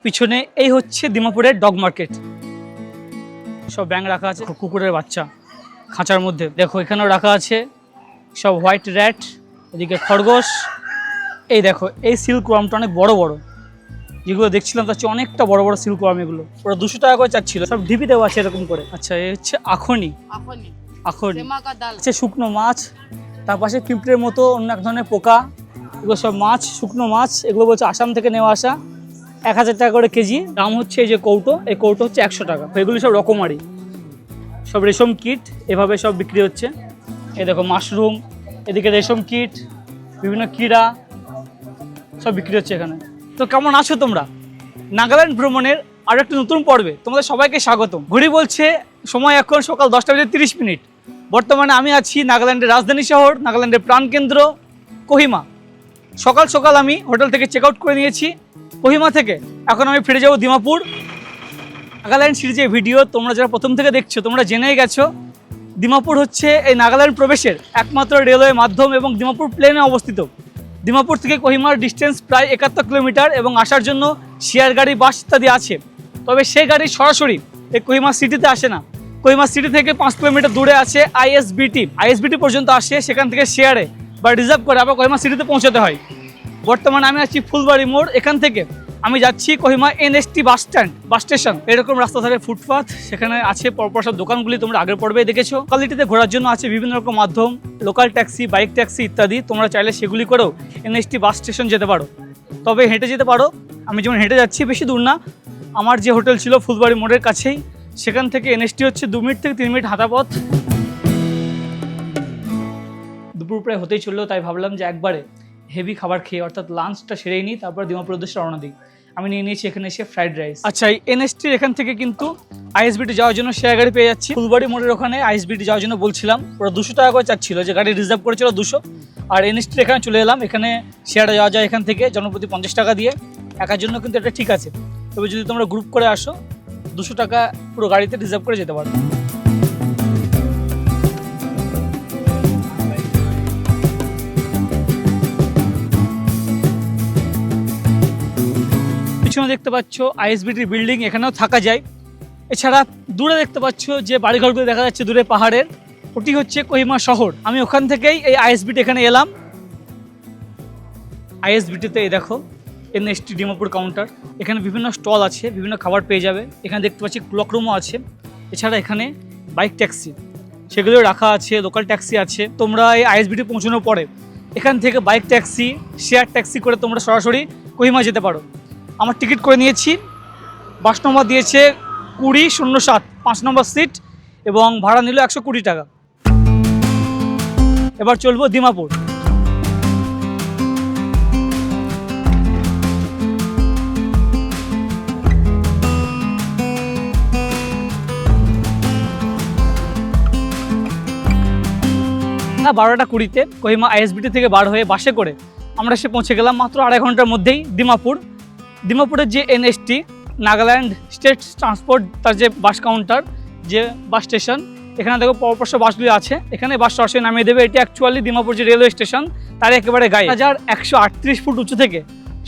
পিছনে এই হচ্ছে দিমাপুরের ডগ মার্কেট। সব ব্যাঙ রাখা আছে, কুকুরের বাচ্চা খাঁচার মধ্যে। দেখো এখানেও রাখা আছে সব হোয়াইট র্যাট, এদিকে খরগোশ। এই দেখো এই সিল্ক ওয়ার্মটা অনেক বড় বড়, যেগুলো দেখছিলাম তার চেয়ে অনেকটা বড় বড় সিল্ক ওয়ার্ম। এগুলো ওরা 200 টাকা করে চাচ্ছিল, সব ঢিপি দেওয়া আছে এরকম করে। আচ্ছা এই হচ্ছে আখনি, আখনি হচ্ছে শুকনো মাছ। তার পাশে পিঁপড়ের মতো অন্য এক ধরনের পোকা, এগুলো সব মাছ, শুকনো মাছ। এগুলো বলছে আসাম থেকে নেওয়া আসা, 1000 টাকা করে কেজি দাম হচ্ছে। এই যে কৌটো, এই কৌটো হচ্ছে 100 টাকা। এগুলো সব রকমারি, সব রেশম কিট এভাবে সব বিক্রি হচ্ছে। এই দেখো মাশরুম, এদিকে রেশম কিট, বিভিন্ন কীড়া সব বিক্রি হচ্ছে এখানে। তো কেমন আছো তোমরা? নাগাল্যান্ড ভ্রমণের আরও একটা নতুন পর্বে তোমাদের সবাইকে স্বাগতম। ঘুরি বলছে সময় এখন সকাল 10:30। বর্তমানে আমি আছি নাগাল্যান্ডের রাজধানী শহর, নাগাল্যান্ডের প্রাণকেন্দ্র কোহিমা। সকাল সকাল আমি হোটেল থেকে চেক আউট করে নিয়েছি কোহিমা থেকে। এখন আমি ফিরে যাবো দিমাপুর। নাগাল্যান্ড সিরিজের ভিডিও তোমরা যারা প্রথম থেকে দেখছো তোমরা জেনেই গেছো, দিমাপুর হচ্ছে এই নাগাল্যান্ড প্রবেশের একমাত্র রেলওয়ে মাধ্যম এবং দিমাপুর প্লেনে অবস্থিত। দিমাপুর থেকে কোহিমার ডিস্টেন্স প্রায় 71 কিলোমিটার এবং আসার জন্য শেয়ার গাড়ি, বাস ইত্যাদি আছে। তবে সেই গাড়ি সরাসরি এই কোহিমা সিটিতে আসে না। কোহিমা সিটি থেকে 5 কিলোমিটার দূরে আছে আইএসবিটি পর্যন্ত আসে, সেখান থেকে শেয়ারে বা রিজার্ভ করে আবার কোহিমা সিটিতে পৌঁছাতে হয়। বর্তমানে আমি আছি ফুলবাড়ি মোড়, এখান থেকে আমি যাচ্ছি কোহিমা এনএসটি বাস স্টেশন। এরকম রাস্তা ধারে ফুটপাথ, সেখানে আছে পরপর সব দোকানগুলি, তোমরা আগের পর্বে দেখেছো। লোকালিটিতে ঘোরার জন্য আছে বিভিন্ন রকম মাধ্যম, লোকাল ট্যাক্সি, বাইক ট্যাক্সি ইত্যাদি। তোমরা চাইলে সেগুলি করেও এনএসটি বাস স্টেশন যেতে পারো, তবে হেঁটে যেতে পারো। আমি যেমন হেঁটে যাচ্ছি, বেশি দূর না। আমার যে হোটেল ছিল ফুলবাড়ি মোড়ের কাছেই, সেখান থেকে এনএসটি হচ্ছে 2 মিনিট থেকে 3 মিনিট হাঁটা পথ। দুপুর প্রায় হতেই চললো, তাই ভাবলাম যে একবারে হেভি খাবার খেয়ে অর্থাৎ লাঞ্চটা সেরেই নিই, তারপর দিমাপুর উদ্দেশ্যে রওনা দিই। আমি নিয়ে নিয়েছি এখানে এসে ফ্রাইড রাইস। আচ্ছা এই এনএসটির এখান থেকে কিন্তু আইএসবিটি যাওয়ার জন্য শেয়ার গাড়ি পেয়ে যাচ্ছি। ফুলবাড়ি মোড়ের ওখানে আইএসবিটি যাওয়ার জন্য বলছিলাম, ওরা 200 টাকা করে চাচ্ছিল, যে গাড়ি রিজার্ভ করেছিল 200। আর এনএসটির এখানে চলে এলাম, এখানে শেয়ারে যাওয়া যায় এখান থেকে জনপ্রতি 50 টাকা দিয়ে। একার জন্য কিন্তু এটা ঠিক আছে, তবে যদি তোমরা গ্রুপ করে আসো 200 টাকা পুরো গাড়িতে রিজার্ভ করে যেতে পারো। পিছনে দেখতে পাচ্ছ আইএসবিটির বিল্ডিং, এখানেও থাকা যায়। এছাড়া দূরে দেখতে পাচ্ছ যে বাড়িঘরগুলো দেখা যাচ্ছে দূরে পাহাড়ের, ওটি হচ্ছে কোহিমা শহর। আমি ওখান থেকেই এই আইএসবিটি এখানে এলাম। আইএসবিটিতে এই দেখো এনএসটি দিমাপুর কাউন্টার, এখানে বিভিন্ন স্টল আছে, বিভিন্ন খাবার পেয়ে যাবে। এখানে দেখতে পাচ্ছি ক্লক রুমও আছে। এছাড়া এখানে বাইক ট্যাক্সি সেগুলো রাখা আছে, লোকাল ট্যাক্সি আছে। তোমরা এই আইএসবিটি পৌঁছানোর পরে এখান থেকে বাইক ট্যাক্সি, শেয়ার ট্যাক্সি করে তোমরা সরাসরি কোহিমা যেতে পারো। আমার টিকিট করে নিয়েছি, বাস নম্বর দিয়েছে 2007, 5 নম্বর সিট, এবং ভাড়া নিল 120 টাকা। এবার চলবো দিমাপুর। না 12:20 কোহিমা আইএসবিটি থেকে বার হয়ে বাসে করে আমরা এসে পৌঁছে গেলাম মাত্র 2.5 ঘন্টার মধ্যেই দিমাপুর। দিমাপুরের যে এনএসটি নাগাল্যান্ড স্টেট ট্রান্সপোর্ট, তার যে বাস কাউন্টার, যে বাস স্টেশন, এখানে দেখো পরপর বাসগুলি আছে। এখানে বাস সরাসরি নামিয়ে দেবে। এটি অ্যাকচুয়ালি দিমাপুর যে রেলওয়ে স্টেশন তার একেবারে গায়ে। 1138 ফুট উঁচু থেকে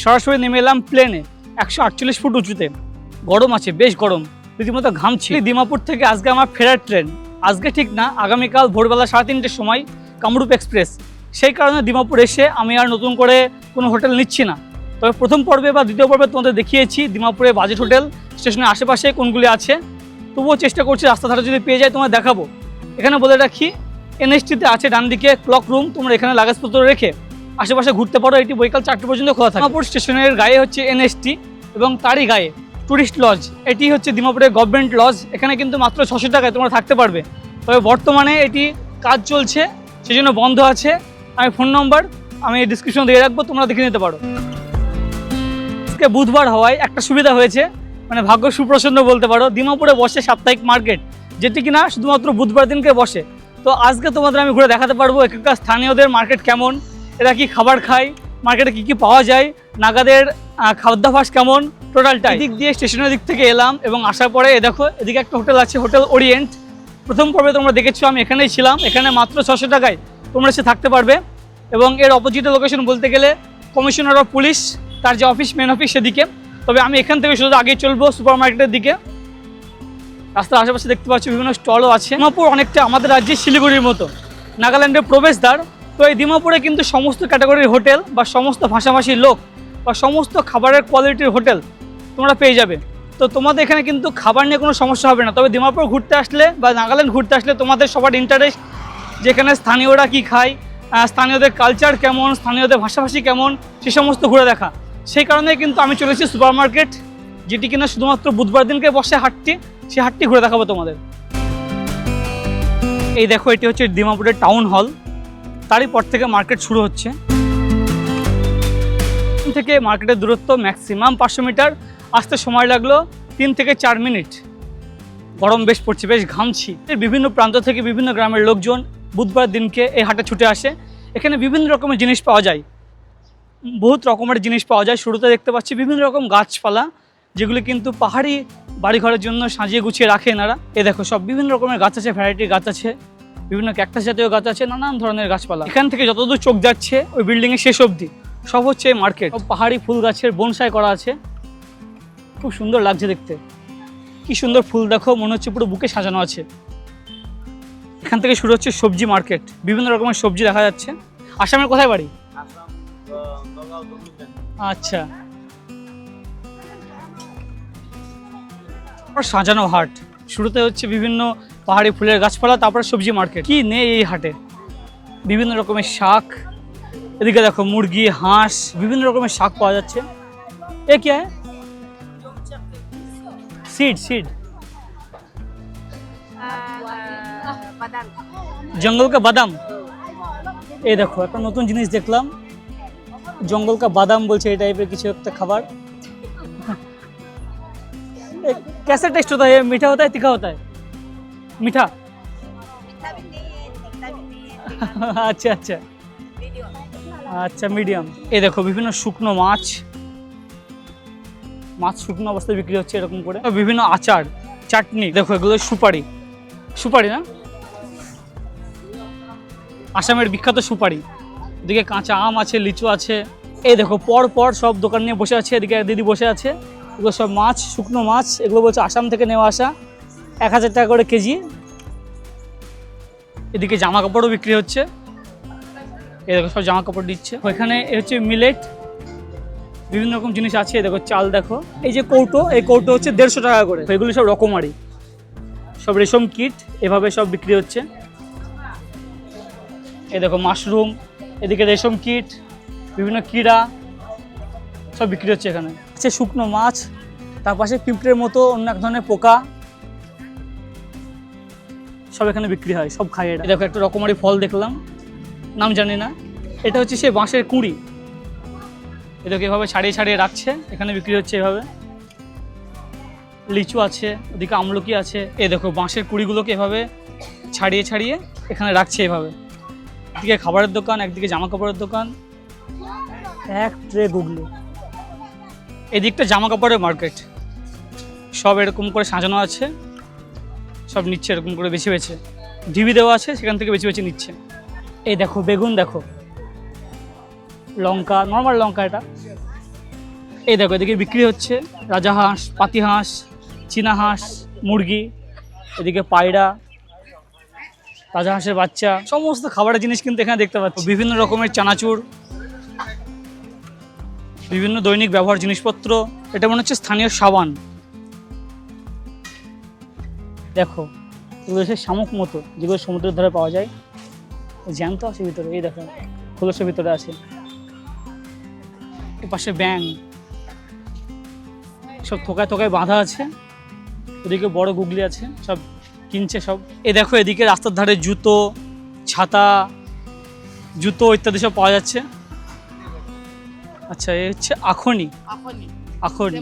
সরাসরি নেমে এলাম প্লেনে 148 ফুট উঁচুতে। গরম আছে, বেশ গরম, রীতিমতো ঘামছি। দিমাপুর থেকে আজকে আমার ফেরার ট্রেন, আজকে ঠিক না, আগামীকাল ভোরবেলা 3:30-র সময় কামরূপ এক্সপ্রেস। সেই কারণে দিমাপুর এসে আমি আর নতুন করে কোনো হোটেল নিচ্ছি না। তবে প্রথম পর্বে বা দ্বিতীয় পর্বে তোমাদের দেখিয়েছি দিমাপুরে বাজেট হোটেল স্টেশনের আশেপাশে কোনগুলি আছে। তবুও চেষ্টা করছি রাস্তা ধারে যদি পেয়ে যাই তোমাদের দেখাবো। এখানে বলে রাখি এনএসটিতে আছে ডান দিকে ক্লক রুম, তোমরা এখানে লাগেজপত্র রেখে আশেপাশে ঘুরতে পারো। এটি বৈকাল 4টে পর্যন্ত খোলা থাকে। দিমাপুর স্টেশনের গায়ে হচ্ছে এনএসটি এবং তারই গায়ে ট্যুরিস্ট লজ। এটি হচ্ছে দিমাপুরের গভর্নমেন্ট লজ। এখানে কিন্তু মাত্র 600 টাকায় তোমরা থাকতে পারবে। তবে বর্তমানে এটি কাজ চলছে, সেই জন্য বন্ধ আছে। আমি ফোন নম্বর আমি ডিসক্রিপশন দিয়ে রাখবো, তোমরা দেখে নিতে পারো। আজকে বুধবার হওয়ায় একটা সুবিধা হয়েছে, মানে ভাগ্য সুপ্রসন্ন বলতে পারো। দিমাপুরে বসে সাপ্তাহিক মার্কেট, যেটি কিনা শুধুমাত্র বুধবার দিনকে বসে। তো আজকে তোমাদের আমি ঘুরে দেখাতে পারবো এখানকার স্থানীয়দের মার্কেট কেমন, এরা কি খাবার খায়, মার্কেটে কি কি পাওয়া যায়, নাগাদের খাদ্যাভ্যাস কেমন, টোটালটা। এদিক দিয়ে স্টেশনের দিক থেকে এলাম এবং আসার পরে দেখো এদিকে একটা হোটেল আছে, হোটেল ওরিয়েন্ট। প্রথম পর্বে তোমরা দেখেছো আমি এখানেই ছিলাম। এখানে মাত্র 600 টাকায় তোমরা এসে থাকতে পারবে। এবং এর অপোজিটে লোকেশন বলতে গেলে কমিশনার অফ পুলিশ, তার যে অফিস, মেন অফিস, সেদিকে তবে আমি এখান থেকে শুধু আগে চলবো সুপার মার্কেটের দিকে। রাস্তার আশেপাশে দেখতে পাচ্ছি বিভিন্ন স্টলও আছে। দিমাপুর অনেকটা আমাদের রাজ্যের শিলিগুড়ির মতো, নাগাল্যান্ডের প্রবেশদ্বার। তো এই দিমাপুরে কিন্তু সমস্ত ক্যাটাগরির হোটেল বা সমস্ত ভাষাভাষীর লোক বা সমস্ত খাবারের কোয়ালিটির হোটেল তোমরা পেয়ে যাবে। তো তোমাদের এখানে কিন্তু খাবার নিয়ে কোনো সমস্যা হবে না। তবে দিমাপুর ঘুরতে আসলে বা নাগাল্যান্ড ঘুরতে আসলে তোমাদের সবার ইন্টারেস্ট যেখানে স্থানীয়রা কি খায়, স্থানীয়দের কালচার কেমন, স্থানীয়দের ভাষাভাষী কেমন, সে সমস্ত ঘুরে দেখা। সেই কারণে কিন্তু আমি চলেছি সুপার মার্কেট, যেটি কিনা শুধুমাত্র বুধবার দিনকে বসে হাটটি, সেই হাটটি ঘুরে দেখাবো তোমাদের। এই দেখো, এটি হচ্ছে দিমাপুরের টাউন হল। তারই পর থেকে মার্কেট শুরু হচ্ছে। থেকে মার্কেটের দূরত্ব ম্যাক্সিমাম 500 মিটার। আসতে সময় লাগলো 3 থেকে 4 মিনিট। গরম বেশ পড়ছে, বেশ ঘামছি। বিভিন্ন প্রান্ত থেকে বিভিন্ন গ্রামের লোকজন বুধবার দিনকে এই হাটে ছুটে আসে। এখানে বিভিন্ন রকমের জিনিস পাওয়া যায়, বহুত রকমের জিনিস পাওয়া যায়। শুরুতে দেখতে পাচ্ছি বিভিন্ন রকম গাছপালা, যেগুলি কিন্তু পাহাড়ি বাড়িঘরের জন্য সাজিয়ে গুছিয়ে রাখে এনারা। এ দেখো, সব বিভিন্ন রকমের গাছ আছে, ভ্যারাইটির গাছ আছে, বিভিন্ন ক্যাকটাস জাতীয় গাছ আছে, নানান ধরনের গাছপালা। এখান থেকে যতদূর চোখ যাচ্ছে ওই বিল্ডিংয়ের শেষ অবধি সব হচ্ছে মার্কেট। সব পাহাড়ি ফুল গাছের বনসাই করা আছে, খুব সুন্দর লাগছে দেখতে। কি সুন্দর ফুল দেখো, মনে হচ্ছে পুরো বুকে সাজানো আছে। এখান থেকে শুরু হচ্ছে সবজি মার্কেট, বিভিন্ন রকমের সবজি দেখা যাচ্ছে। আসামের কোথায় বাড়ি? আচ্ছা, সাজানো হাট। শুরুতে হচ্ছে বিভিন্ন পাহাড়ি ফুলের গাছপালা, তারপরে সবজি মার্কেট। কি নেই এই হাটে? বিভিন্ন রকমের শাক, এদিকে দেখো মুরগি, হাঁস, বিভিন্ন রকমের শাক পাওয়া যাচ্ছে। এ কি হয়? सीड सीड जंगल का बादाम। এই দেখো, একটা নতুন জিনিস দেখলাম, জঙ্গল কা বাদাম বলছে, এই টাইপের কিছু একটা খাবার। कैसा टेस्ट होता है? ये मीठा होता है, तीखा होता है? मीठा। अच्छा अच्छा अच्छा, মিডিয়াম। এই দেখো বিভিন্ন শুকনো মাছ, মাছ শুকনো অবস্থায় বিক্রি হচ্ছে এরকম করে। বিভিন্ন আচার, চাটনি, দেখো এগুলো সুপারি। সুপারি না, আসামের বিখ্যাত সুপারি। এদিকে কাঁচা আম আছে, লিচু আছে। এই দেখো পর পর সব দোকান নিয়ে বসে আছে। এদিকে দিদি বসে আছে। এগুলো সব মাছ, শুকনো মাছ। এগুলো বলছে আসাম থেকে নেওয়া আসা, 1000 টাকা করে কেজি। এদিকে জামা কাপড়ও বিক্রি হচ্ছে। এই দেখো সব জামা কাপড় দিচ্ছে। ওইখানে হচ্ছে মিলেট, বিভিন্ন রকম জিনিস আছে। দেখো চাল, দেখো এই যে কৌটো, এই কৌটো হচ্ছে 150 টাকা করে। এগুলো সব রকমারি, সব রেশম কিট, এভাবে সব বিক্রি হচ্ছে। এই দেখো মাশরুম, এদিকে রেশম কিট, বিভিন্ন কীড়া সব বিক্রি হচ্ছে এখানে। আছে শুকনো মাছ, তার পাশে পিঁপড়ের মতো অন্য এক ধরনের পোকা, সব এখানে বিক্রি হয়, সব খায় এটা। দেখো একটা রকমারি ফল দেখলাম, নাম জানি না। এটা হচ্ছে সেই বাঁশের কুঁড়ি। এটাকে এভাবে ছাড়িয়ে ছাড়িয়ে রাখছে, এখানে বিক্রি হচ্ছে এভাবে। লিচু আছে, ওদিকে আমলকি আছে। এই দেখো বাঁশের কুড়িগুলোকে এভাবে ছাড়িয়ে ছাড়িয়ে এখানে রাখছে এভাবে। একদিকে খাবারের দোকান, একদিকে জামা কাপড়ের দোকান, এক ট্রে গুগলি। এদিকটা জামা কাপড়ের মার্কেট, সব এরকম করে সাজানো আছে, সব নিচ্ছে এরকম করে বেছে বেছে। ঢিবি দেওয়া আছে, সেখান থেকে বেছে বেছে নিচ্ছে। এই দেখো বেগুন, দেখো লঙ্কা, নর্মাল লঙ্কা এটা। এই দেখো এদিকে বিক্রি হচ্ছে রাজাহাঁস, পাতিহাঁস, চীনা হাঁস, মুরগি, এদিকে পায়রা, রাজাহাঁসের বাচ্চা, সমস্ত খাবারের জিনিস কিন্তু এখানে দেখতে পাচ্ছি। বিভিন্ন রকমের চানাচুর, বিভিন্ন দৈনিক ব্যবহার জিনিসপত্র। এটা মনে হচ্ছে স্থানীয় সাবান। দেখো এগুলো হচ্ছে শামুক মতো, যেগুলো সমুদ্রের ধারে পাওয়া যায়। জ্যান্ত আছে ভিতরে, এই দেখো খোলসের ভিতরে আছে। এর পাশে ব্যাং, সব থোকায় থোকায় বাঁধা আছে। ওদিকে বড় গুগলি আছে, সব কিনছে সব। এই দেখো এদিকে রাস্তার ধারে জুতো, ছাতা, জুতো ইত্যাদি সব পাওয়া যাচ্ছে। अच्छा ये হচ্ছে আখনি। আখনি, আখনি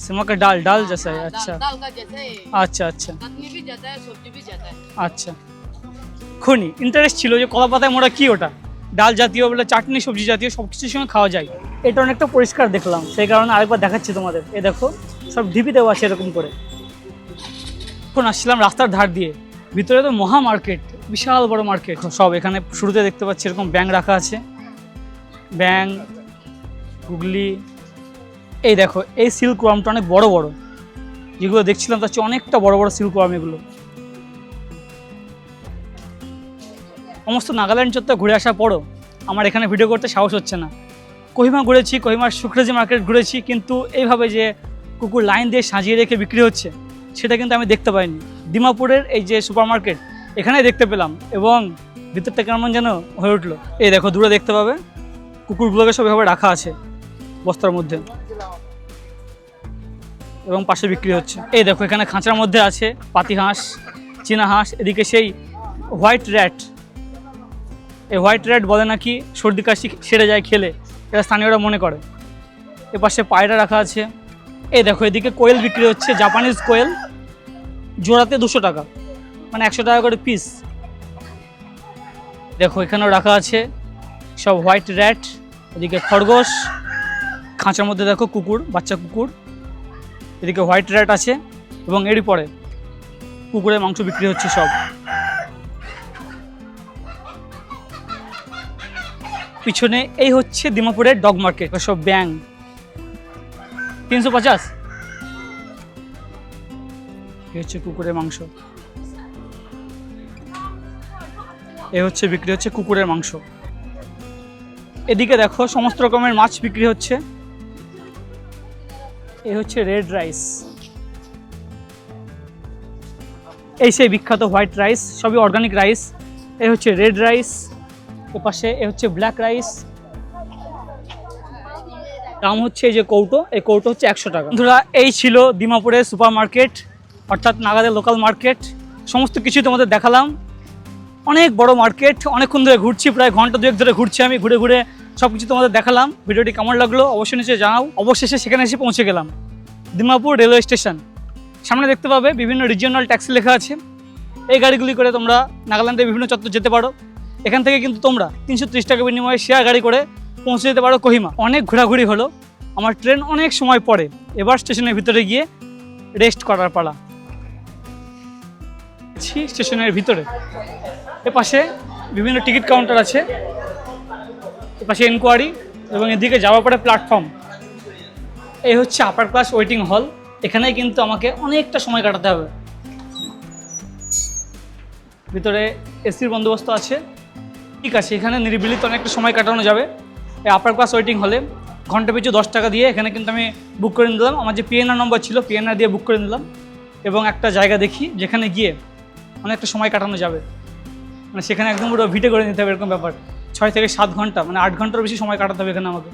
सेमा का डाल, डाल जैसा है। अच्छा दाल का जैसे है। अच्छा अच्छा चटनी भी जाता है, सब्जी भी जाता है। আচ্ছা, খনি ইন্টারেস্ট ছিল যে কলা পাতায় মোড়া কি ওটা, ডাল জাতীয় বলে, চাটনি সবজি জাতীয় সব কিছুর সঙ্গে খাওয়া যায়। এটা অনেকটা পরিষ্কার দেখলাম, সেই কারণে আরেকবার দেখাচ্ছি তোমাদের। এই দেখো সব ঢিপি দেওয়া আছে এরকম করে। এখন আসছিলাম রাস্তার ধার দিয়ে, ভিতরে তো মহা মার্কেট, বিশাল বড় মার্কেট সব। এখানে শুরুতে দেখতে পাচ্ছি এরকম ব্যাং রাখা আছে, ব্যাং, গুগলি। এই দেখো এই সিল্ক ওয়ার্মটা অনেক বড় বড়, যেগুলো দেখছিলাম তার চেয়ে অনেকটা বড় বড় সিল্ক ওয়ার্ম এগুলো। সমস্ত নাগাল্যান্ড চত্বর ঘুরে আসার পরও আমার এখানে ভিডিও করতে সাহস হচ্ছে না। কোহিমা ঘুরেছি, কোহিমার সুখরাজি মার্কেট ঘুরেছি, কিন্তু এইভাবে যে কুকুর লাইন দিয়ে সাজিয়ে রেখে বিক্রি হচ্ছে সেটা কিন্তু আমি দেখতে পাইনি। ডিমাপুরের এই যে সুপার মার্কেট এখানেই দেখতে পেলাম, এবং ভিতরটা কেমন যেন হয়ে উঠলো। এই দেখো দূরে দেখতে পাবে কুকুরগুলোকে সব এভাবে রাখা আছে বস্তার মধ্যে, এবং পাশে বিক্রি হচ্ছে। এই দেখো এখানে খাঁচার মধ্যে আছে পাতি হাঁস, চীনা হাঁস, এদিকে সেই হোয়াইট র্যাট। এই হোয়াইট র্যাট বলে নাকি সর্দি কাশি সেরে যায় খেলে, এটা স্থানীয়রা মনে করে। এ পাশে পায়রা রাখা আছে। এই দেখো এদিকে কোয়েল বিক্রি হচ্ছে, জাপানিজ কোয়েল, জোড়াতে 200 টাকা, মানে 100 টাকা করে পিস। দেখো এখানেও রাখা আছে সব হোয়াইট র্যাট, এদিকে খরগোশ, খাঁচার মধ্যে দেখো কুকুর, বাচ্চা কুকুর, এদিকে হোয়াইট র্যাট আছে, এবং এরই পরে কুকুরের মাংস বিক্রি হচ্ছে সব। পিছনে এই হচ্ছে ডিমাপুরের ডগ মার্কেট, সব ব্যাং 350। এই হচ্ছে কুকুরের মাংস, এ হচ্ছে বিক্রি হচ্ছে কুকুরের মাংস। এদিকে দেখো সমস্ত রকমের মাছ বিক্রি হচ্ছে। এই হচ্ছে রেড রাইস, এই সেই বিখ্যাত হোয়াইট রাইস, সবই অর্গানিক রাইস। এই হচ্ছে রেড রাইস, এ পাশে এ হচ্ছে ব্ল্যাক রাইস। দাম হচ্ছে এই যে কৌটো, এই কৌটো হচ্ছে 100 টাকা। বন্ধুরা এই ছিল ডিমাপুরের সুপার মার্কেট, অর্থাৎ নাগাদের লোকাল মার্কেট। সমস্ত কিছু তোমাদের দেখালাম। অনেক বড় মার্কেট, অনেকক্ষণ ধরে ঘুরছি, প্রায় ঘন্টা 2 ধরে ঘুরছি আমি, ঘুরে ঘুরে সব কিছু তোমাদের দেখালাম। ভিডিওটি কেমন লাগলো অবশ্যই নিচে জানাও। অবশেষে সেখানে এসে পৌঁছে গেলাম, ডিমাপুর রেলওয়ে স্টেশন। সামনে দেখতে পাবে বিভিন্ন রিজিওনাল ট্যাক্সি লেখা আছে। এই গাড়িগুলি করে তোমরা নাগাল্যান্ডের বিভিন্ন চত্বর যেতে পারো। এখান থেকে কিন্তু তোমরা 330 টাকা বিনিময়ে শেয়ার গাড়ি করে পৌঁছে যেতে পারো কোহিমা। অনেক ঘোরাঘুরি হলো, আমার ট্রেন অনেক সময় পরে, এবার স্টেশনের ভিতরে গিয়ে রেস্ট করার পালা। স্টেশনের ভিতরে এপাশে বিভিন্ন টিকিট কাউন্টার আছে, এপাশে এনকোয়ারি, এবং এদিকে যাওয়ার পরে প্ল্যাটফর্ম। এই হচ্ছে আপার ক্লাস ওয়েটিং হল, এখানেই কিন্তু আমাকে অনেকটা সময় কাটাতে হবে। ভিতরে এসির বন্দোবস্ত আছে, ঠিক আছে, এখানে নিরিবিলিতে অনেকটা সময় কাটানো যাবে। এই আপার ক্লাস ওয়েটিং হলে ঘন্টা পিছু 10 টাকা দিয়ে এখানে কিন্তু আমি বুক করে নিলাম। আমার যে পিএনআর নম্বর ছিল, পিএনআর দিয়ে বুক করে নিলাম, এবং একটা জায়গা দেখি যেখানে গিয়ে অনেকটা সময় কাটানো যাবে। মানে সেখানে একদম পুরো ভিটে করে নিতে হবে, এরকম ব্যাপার। 6 থেকে 7 ঘন্টা, মানে 8 ঘন্টার বেশি সময় কাটাতে হবে এখানে আমাকে।